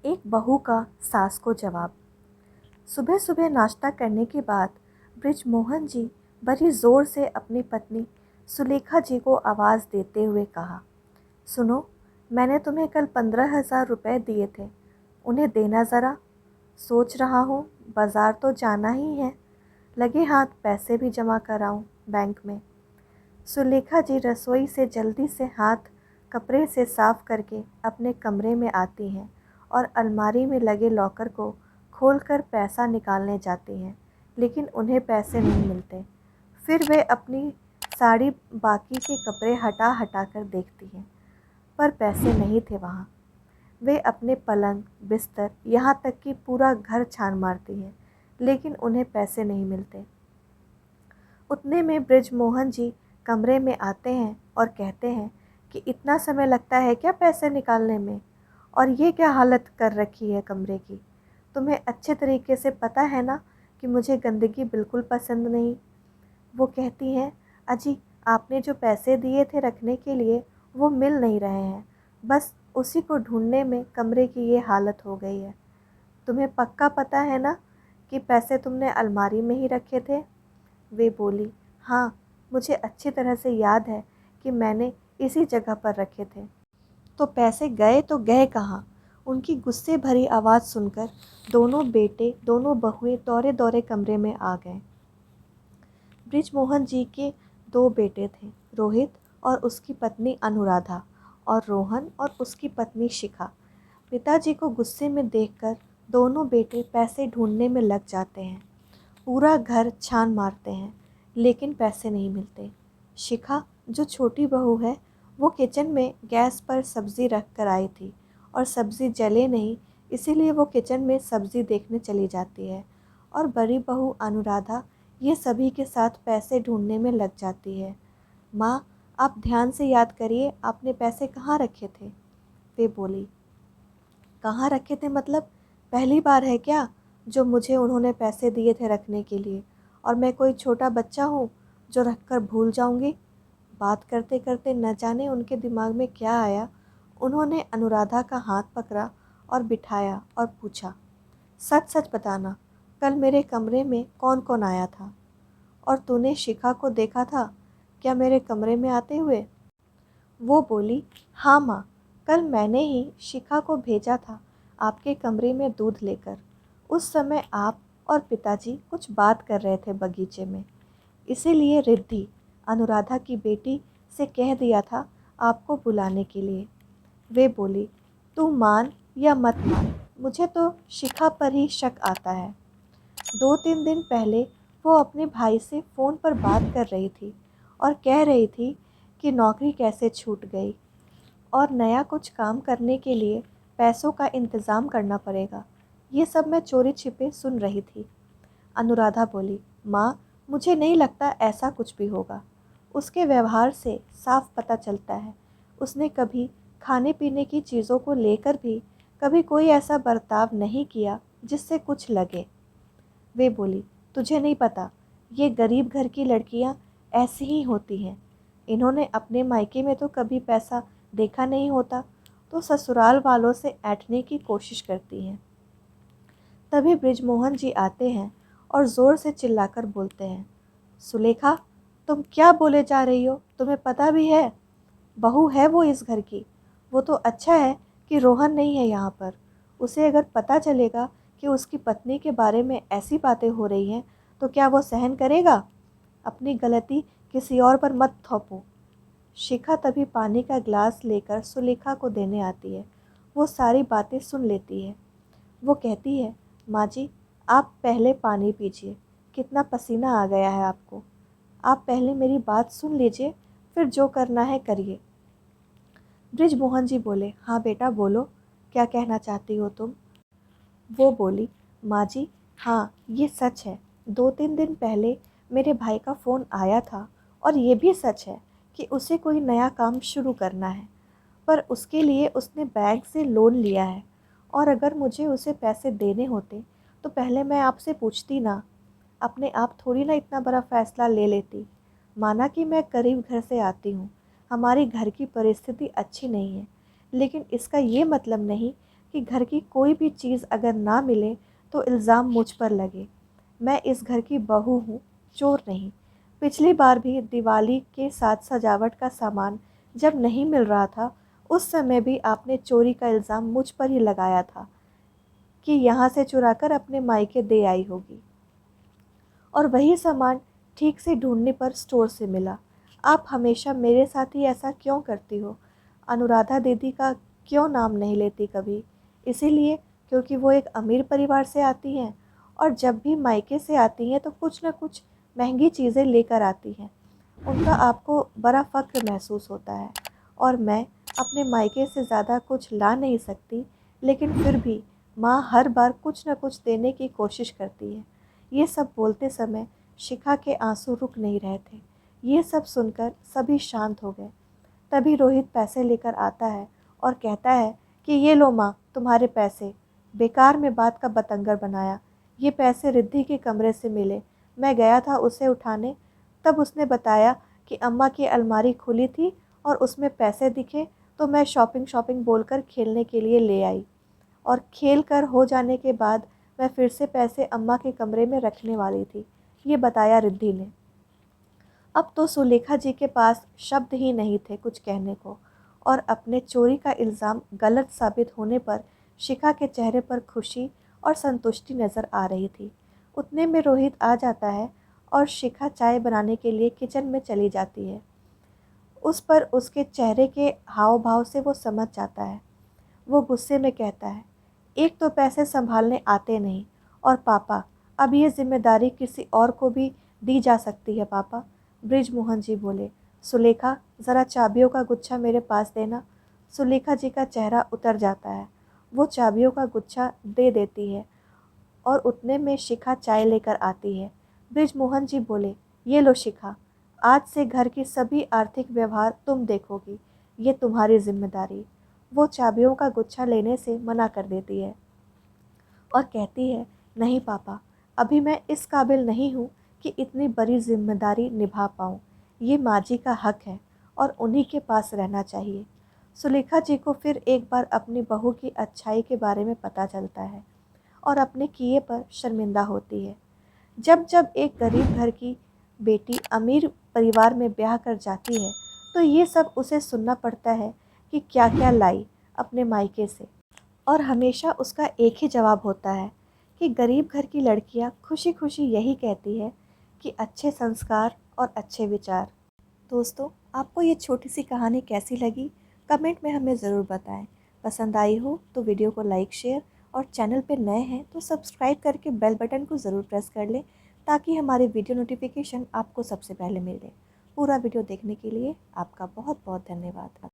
एक बहू का सास को जवाब। सुबह सुबह नाश्ता करने के बाद बृजमोहन जी बड़ी ज़ोर से अपनी पत्नी सुलेखा जी को आवाज़ देते हुए कहा, सुनो, मैंने तुम्हें कल 15,000 रुपये दिए थे, उन्हें देना ज़रा। सोच रहा हूँ बाज़ार तो जाना ही है, लगे हाथ पैसे भी जमा कराऊँ बैंक में। सुलेखा जी रसोई से जल्दी से हाथ कपड़े से साफ़ करके अपने कमरे में आती हैं और अलमारी में लगे लॉकर को खोलकर पैसा निकालने जाती हैं, लेकिन उन्हें पैसे नहीं मिलते। फिर वे अपनी साड़ी बाकी के कपड़े हटा हटा कर देखती हैं, पर पैसे नहीं थे वहाँ। वे अपने पलंग, बिस्तर, यहाँ तक कि पूरा घर छान मारती हैं, लेकिन उन्हें पैसे नहीं मिलते। उतने में बृजमोहन जी कमरे में आते हैं और कहते हैं कि इतना समय लगता है क्या पैसे निकालने में, और ये क्या हालत कर रखी है कमरे की। तुम्हें अच्छे तरीके से पता है ना कि मुझे गंदगी बिल्कुल पसंद नहीं। वो कहती हैं, अजी, आपने जो पैसे दिए थे रखने के लिए वो मिल नहीं रहे हैं, बस उसी को ढूंढने में कमरे की ये हालत हो गई है। तुम्हें पक्का पता है ना कि पैसे तुमने अलमारी में ही रखे थे। वे बोली, हाँ, मुझे अच्छी तरह से याद है कि मैंने इसी जगह पर रखे थे। तो पैसे गए तो गए कहाँ? उनकी गुस्से भरी आवाज़ सुनकर दोनों बेटे, दोनों बहुएं दौड़े दौड़े कमरे में आ गए। बृजमोहन जी के दो बेटे थे, रोहित और उसकी पत्नी अनुराधा, और रोहन और उसकी पत्नी शिखा। पिताजी को गुस्से में देखकर दोनों बेटे पैसे ढूंढने में लग जाते हैं। पूरा घर छान मारते हैं, लेकिन पैसे नहीं मिलते। शिखा, जो छोटी बहू है, वो किचन में गैस पर सब्ज़ी रख कर आई थी और सब्ज़ी जले नहीं, इसीलिए वो किचन में सब्ज़ी देखने चली जाती है। और बड़ी बहू अनुराधा ये सभी के साथ पैसे ढूंढने में लग जाती है। माँ, आप ध्यान से याद करिए, आपने पैसे कहाँ रखे थे? वे बोली, कहाँ रखे थे मतलब? पहली बार है क्या जो मुझे उन्होंने पैसे दिए थे रखने के लिए, और मैं कोई छोटा बच्चा हूँ जो रख कर भूल जाऊँगी? बात करते करते न जाने उनके दिमाग में क्या आया, उन्होंने अनुराधा का हाथ पकड़ा और बिठाया और पूछा, सच सच बताना, कल मेरे कमरे में कौन कौन आया था? और तूने शिखा को देखा था क्या मेरे कमरे में आते हुए? वो बोली, हाँ माँ, कल मैंने ही शिखा को भेजा था आपके कमरे में दूध लेकर। उस समय आप और पिताजी कुछ बात कर रहे थे बगीचे में, इसीलिए रिद्धि, अनुराधा की बेटी, से कह दिया था आपको बुलाने के लिए। वे बोली, तू मान या मत मान, मुझे तो शिखा पर ही शक आता है। 2-3 दिन पहले वो अपने भाई से फ़ोन पर बात कर रही थी और कह रही थी कि नौकरी कैसे छूट गई और नया कुछ काम करने के लिए पैसों का इंतज़ाम करना पड़ेगा। ये सब मैं चोरी छिपे सुन रही थी। अनुराधा बोली, माँ, मुझे नहीं लगता ऐसा कुछ भी होगा। उसके व्यवहार से साफ पता चलता है उसने कभी खाने पीने की चीज़ों को लेकर भी कभी कोई ऐसा बर्ताव नहीं किया जिससे कुछ लगे। वे बोली, तुझे नहीं पता, ये गरीब घर की लड़कियां ऐसी ही होती हैं। इन्होंने अपने मायके में तो कभी पैसा देखा नहीं होता, तो ससुराल वालों से ऐंठने की कोशिश करती हैं। तभी बृजमोहन जी आते हैं और ज़ोर से चिल्लाकर बोलते हैं, सुलेखा, तुम क्या बोले जा रही हो? तुम्हें पता भी है? बहू है वो इस घर की। वो तो अच्छा है कि रोहन नहीं है यहाँ पर। उसे अगर पता चलेगा कि उसकी पत्नी के बारे में ऐसी बातें हो रही हैं, तो क्या वो सहन करेगा? अपनी गलती किसी और पर मत थोपो। शिखा तभी पानी का गिलास लेकर सुलेखा को देने आती है। वो सारी बातें सुन लेती है। वो कहती है, माँ जी, आप पहले पानी पीजिए, कितना पसीना आ गया है आपको। आप पहले मेरी बात सुन लीजिए, फिर जो करना है करिए। बृजमोहन जी बोले, हाँ बेटा बोलो, क्या कहना चाहती हो तुम? वो बोली, माँ जी, हाँ, ये सच है, 2-3 दिन पहले मेरे भाई का फ़ोन आया था, और ये भी सच है कि उसे कोई नया काम शुरू करना है, पर उसके लिए उसने बैंक से लोन लिया है, और अगर मुझे उसे पैसे देने होते तो पहले मैं आपसे पूछती ना, अपने आप थोड़ी ना इतना बड़ा फ़ैसला ले लेती। माना कि मैं गरीब घर से आती हूँ, हमारी घर की परिस्थिति अच्छी नहीं है, लेकिन इसका ये मतलब नहीं कि घर की कोई भी चीज़ अगर ना मिले तो इल्ज़ाम मुझ पर लगे। मैं इस घर की बहू हूँ, चोर नहीं। पिछली बार भी दिवाली के साथ सजावट का सामान जब नहीं मिल रहा था, उस समय भी आपने चोरी का इल्ज़ाम मुझ पर ही लगाया था कि यहाँ से चुराकर अपने मायके दे आई होगी, और वही सामान ठीक से ढूंढने पर स्टोर से मिला। आप हमेशा मेरे साथ ही ऐसा क्यों करती हो? अनुराधा दीदी का क्यों नाम नहीं लेती कभी? इसीलिए क्योंकि वो एक अमीर परिवार से आती हैं, और जब भी मायके से आती हैं तो कुछ न कुछ महंगी चीज़ें लेकर आती हैं। उनका आपको बड़ा फ़क्र महसूस होता है, और मैं अपने मायके से ज़्यादा कुछ ला नहीं सकती, लेकिन फिर भी माँ हर बार कुछ न कुछ देने की कोशिश करती है। ये सब बोलते समय शिखा के आंसू रुक नहीं रहे थे। ये सब सुनकर सभी शांत हो गए। तभी रोहित पैसे लेकर आता है और कहता है कि ये लो माँ, तुम्हारे पैसे। बेकार में बात का बतंगर बनाया। ये पैसे रिद्धि के कमरे से मिले। मैं गया था उसे उठाने, तब उसने बताया कि अम्मा की अलमारी खुली थी और उसमें पैसे दिखे, तो मैं शॉपिंग शॉपिंग बोलकर खेलने के लिए ले आई, और खेल कर हो जाने के बाद मैं फिर से पैसे अम्मा के कमरे में रखने वाली थी। ये बताया रिद्धि ने। अब तो सुलेखा जी के पास शब्द ही नहीं थे कुछ कहने को, और अपने चोरी का इल्ज़ाम गलत साबित होने पर शिखा के चेहरे पर खुशी और संतुष्टि नज़र आ रही थी। उतने में रोहित आ जाता है और शिखा चाय बनाने के लिए किचन में चली जाती है। उस पर उसके चेहरे के हाव भाव से वो समझ जाता है। वो गुस्से में कहता है, एक तो पैसे संभालने आते नहीं, और पापा, अब ये जिम्मेदारी किसी और को भी दी जा सकती है पापा। बृजमोहन जी बोले, सुलेखा ज़रा चाबियों का गुच्छा मेरे पास देना। सुलेखा जी का चेहरा उतर जाता है। वो चाबियों का गुच्छा दे देती है, और उतने में शिखा चाय लेकर आती है। बृजमोहन जी बोले, ये लो शिखा, आज से घर की सभी आर्थिक व्यवहार तुम देखोगी, ये तुम्हारी जिम्मेदारी। वो चाबियों का गुच्छा लेने से मना कर देती है और कहती है, नहीं पापा, अभी मैं इस काबिल नहीं हूँ कि इतनी बड़ी जिम्मेदारी निभा पाऊँ। ये माँ जी का हक है और उन्हीं के पास रहना चाहिए। सुलेखा जी को फिर एक बार अपनी बहू की अच्छाई के बारे में पता चलता है और अपने किए पर शर्मिंदा होती है। जब जब एक गरीब घर की बेटी अमीर परिवार में ब्याह कर जाती है, तो ये सब उसे सुनना पड़ता है कि क्या क्या लाई अपने मायके से, और हमेशा उसका एक ही जवाब होता है कि गरीब घर की लड़कियां खुशी खुशी यही कहती है कि अच्छे संस्कार और अच्छे विचार। दोस्तों, आपको ये छोटी सी कहानी कैसी लगी? कमेंट में हमें ज़रूर बताएं। पसंद आई हो तो वीडियो को लाइक, शेयर, और चैनल पर नए हैं तो सब्सक्राइब करके बेल बटन को ज़रूर प्रेस कर लें, ताकि हमारे वीडियो नोटिफिकेशन आपको सबसे पहले मिले। पूरा वीडियो देखने के लिए आपका बहुत बहुत धन्यवाद।